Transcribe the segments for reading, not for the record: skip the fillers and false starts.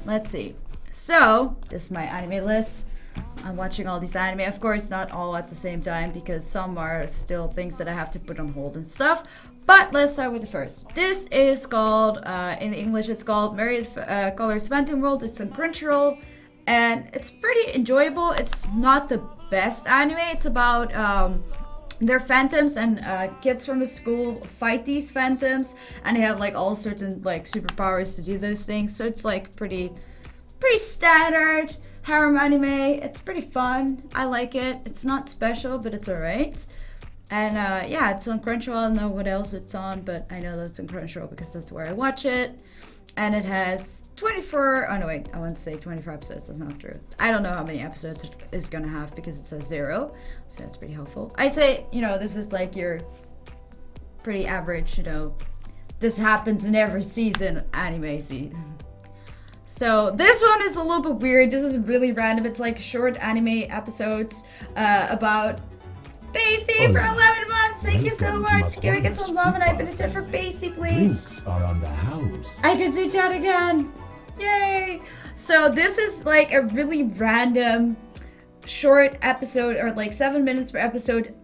let's see. So, this is my anime list. I'm watching all these anime. Of course, not all at the same time because some are still things that I have to put on hold and stuff. But let's start with the first. This is called, in English, it's called Myriad Colors Phantom World. It's on Crunchyroll. And it's pretty enjoyable. It's not the best anime. It's about they're phantoms and kids from the school fight these phantoms, and they have like all certain like superpowers to do those things. So it's like pretty standard harem anime. It's pretty fun. I like it. It's not special, but it's alright. And yeah, it's on Crunchyroll. I don't know what else it's on, but I know that it's on Crunchyroll because that's where I watch it. And it has 24, oh no wait, I want to say 24 episodes, that's not true. I don't know how many episodes it is gonna have because it says 0, so that's pretty helpful. I say, this is like your pretty average, this happens in every season anime season. So this one is a little bit weird. This is really random. It's like short anime episodes about Basie for 11 months. Thank you so much. Can we get some love and I put it for Basie, please? Drinks are on the house. I can see chat again. Yay! So this is like a really random short episode, or like 7 minutes per episode.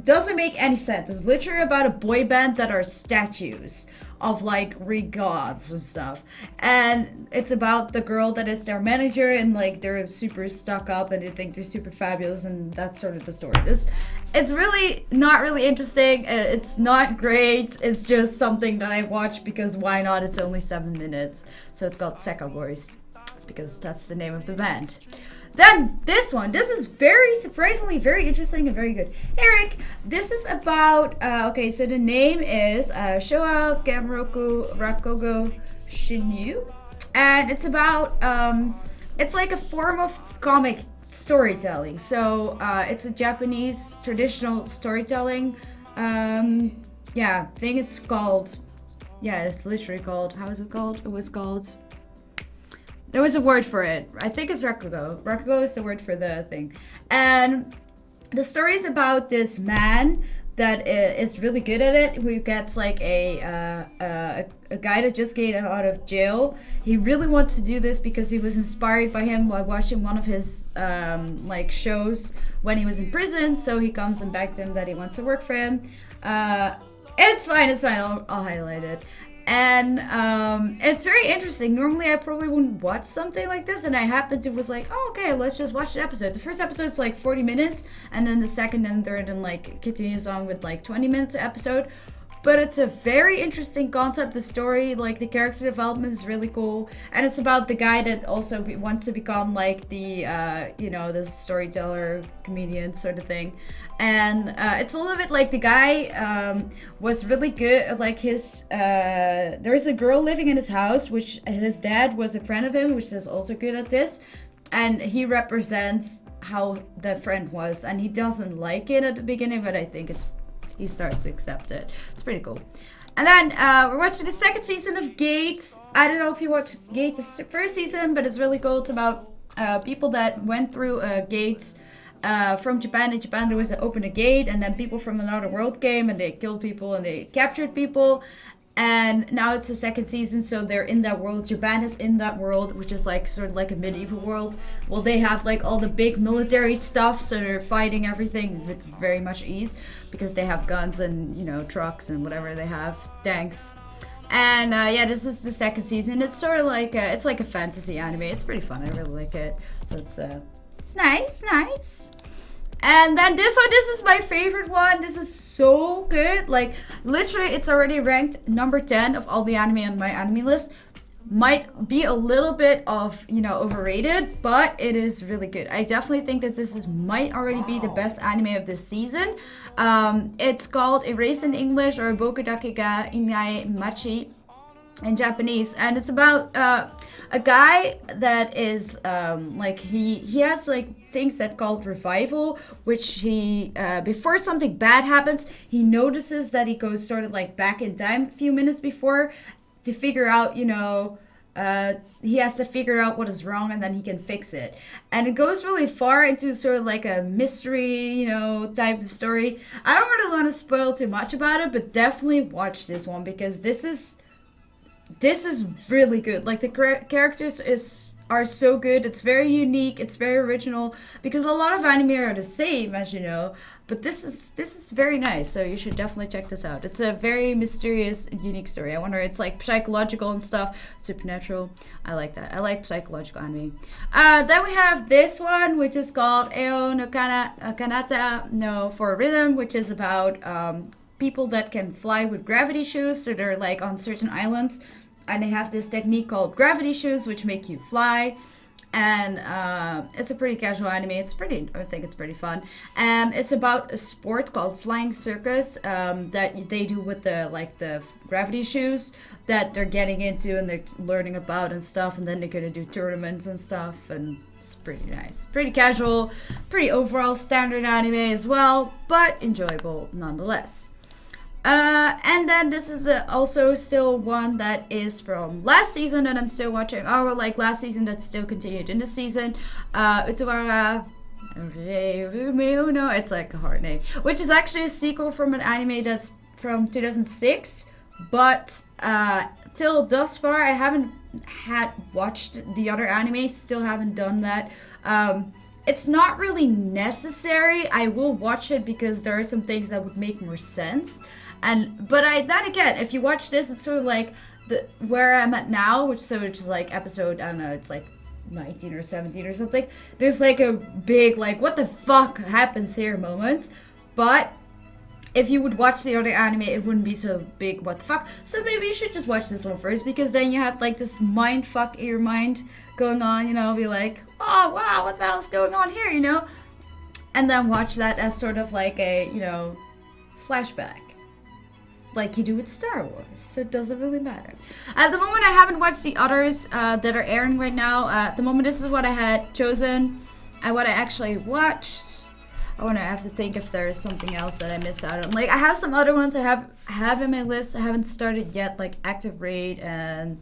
Doesn't make any sense. It's literally about a boy band that are statues of like Greek gods and stuff, and it's about the girl that is their manager, and like they're super stuck up and they think they're super fabulous, and that's sort of the story. It's really not really interesting. It's not great. It's just something that I watch because why not? It's only 7 minutes. So it's called Sekka Boys because that's the name of the band. Then this one, this is very surprisingly very interesting and very good. Eric, this is about, okay, so the name is Showa Genroku Rakugo Shinyu. And it's about, it's like a form of comic storytelling. So it's a Japanese traditional storytelling, thing. It's called, it's literally called, how is it called? It was called... There was a word for it. I think it's rakugo. Rakugo is the word for the thing. And the story is about this man that is really good at it, who gets like a guy that just got out of jail. He really wants to do this because he was inspired by him while watching one of his like shows when he was in prison. So he comes and begs him that he wants to work for him. It's fine. I'll highlight it. And it's very interesting. Normally I probably wouldn't watch something like this, and I happened to was like, oh, okay, let's just watch an episode. The first episode is like 40 minutes, and then the second and third and like continues on with like 20 minutes an episode. But it's a very interesting concept. The story, like the character development is really cool, and it's about the guy that also wants to become like the the storyteller, comedian sort of thing. And it's a little bit like the guy was really good. Like there's a girl living in his house, which his dad was a friend of him, which is also good at this, and he represents how the friend was, and he doesn't like it at the beginning, but I think he starts to accept it. It's pretty cool. And then we're watching the second season of Gate. I don't know if you watched Gate the first season, but it's really cool. It's about people that went through gates from Japan. In Japan, there was open a gate, and then people from another world came, and they killed people, and they captured people. And now it's the second season, so they're in that world. Japan is in that world, which is like sort of like a medieval world. Well, they have like all the big military stuff, so they're fighting everything with very much ease because they have guns and trucks and whatever they have, tanks. And this is the second season. It's sort of like it's like a fantasy anime. It's pretty fun. I really like it. So it's nice. And then this is my favorite one. This is so good. Like, literally, it's already ranked number 10 of all the anime on my anime list. Might be a little bit of, overrated, but it is really good. I definitely think that might already be the best anime of this season. It's called Erased in English, or Bokudake ga Inai Machi in Japanese, and it's about a guy that is he has like things that called revival, which he before something bad happens, he notices that he goes sort of like back in time a few minutes before to figure out he has to figure out what is wrong, and then he can fix it. And it goes really far into sort of like a mystery, type of story. I don't really want to spoil too much about it, but definitely watch this one because this is this is really good. Like the characters are so good. It's very unique. It's very original because a lot of anime are the same, as you know. But this is very nice. So you should definitely check this out. It's a very mysterious and unique story. I wonder, it's like psychological and stuff, supernatural. I like that. I like psychological anime. Then we have this one, which is called Eo no Kanata no for Rhythm, which is about people that can fly with gravity shoes. So they're like on certain islands, and they have this technique called gravity shoes, which make you fly. And it's a pretty casual anime. I think it's pretty fun. And it's about a sport called flying circus that they do with the gravity shoes that they're getting into and they're learning about and stuff. And then they're gonna do tournaments and stuff. And it's pretty nice, pretty casual, pretty overall standard anime as well, but enjoyable nonetheless. And then this is also still one that is from last season that I'm still watching. Or like last season that still continued in this season. Utawara Rumeuno. It's like a hard name. Which is actually a sequel from an anime that's from 2006. But till thus far, I haven't watched the other anime. Still haven't done that. It's not really necessary. I will watch it because there are some things that would make more sense. But then again, if you watch this, it's sort of like where I'm at now, which is like episode, I don't know, it's like 19 or 17 or something. There's like a big like what the fuck happens here moments. But if you would watch the other anime, it wouldn't be so big what the fuck. So maybe you should just watch this one first, because then you have like this mind fuck in your mind going on, you know, be like, oh wow, what the hell's going on here, you know? And then watch that as sort of like a, you know, flashback. Like you do with Star Wars, so it doesn't really matter. At the moment, I haven't watched the others that are airing right now. At the moment, this is what I had chosen and what I actually watched. I wonder, I have to think if there is something else that I missed out on. Like, I have some other ones I have in my list. I haven't started yet, like Active Raid and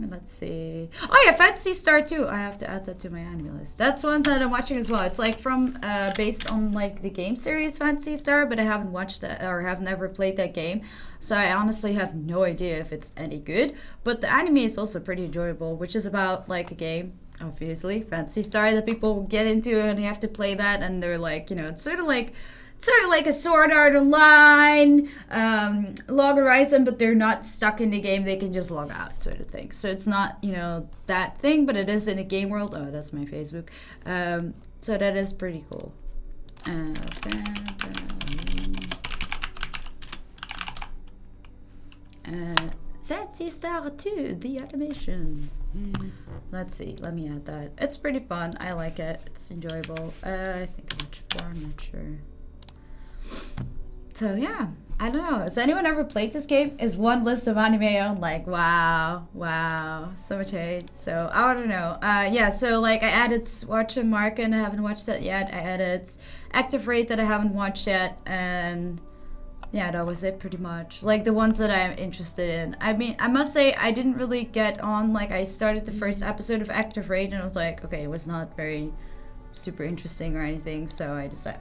let's see. Oh yeah, Fantasy Star too. I have to add that to my anime list. That's one that I'm watching as well. It's like from based on like the game series Fantasy Star, but I haven't watched that or have never played that game, so I honestly have no idea if it's any good. But the anime is also pretty enjoyable, which is about like a game, obviously Fantasy Star, that people get into and they have to play that, and they're like, you know, it's sort of like a Sword Art Online, Log Horizon, but they're not stuck in the game. They can just log out, sort of thing. So it's not, you know, that thing, but it is in a game world. Oh, that's my Facebook. So that is pretty cool. Fantasy Star 2, the animation. Let's see, let me add that. It's pretty fun. I like it. It's enjoyable. I think I watched 4, I'm not sure. So yeah, I don't know. Has anyone ever played this game? Is one list of anime? I'm like, wow, so much hate. So I don't know. Yeah. So like I added Watch and Mark, and I haven't watched that yet. I added Active Raid that I haven't watched yet, and yeah, that was it pretty much. Like the ones that I'm interested in. I mean, I must say I didn't really get on. Like I started the first episode of Active Raid, and I was like, okay, it was not very super interesting or anything. So I decided.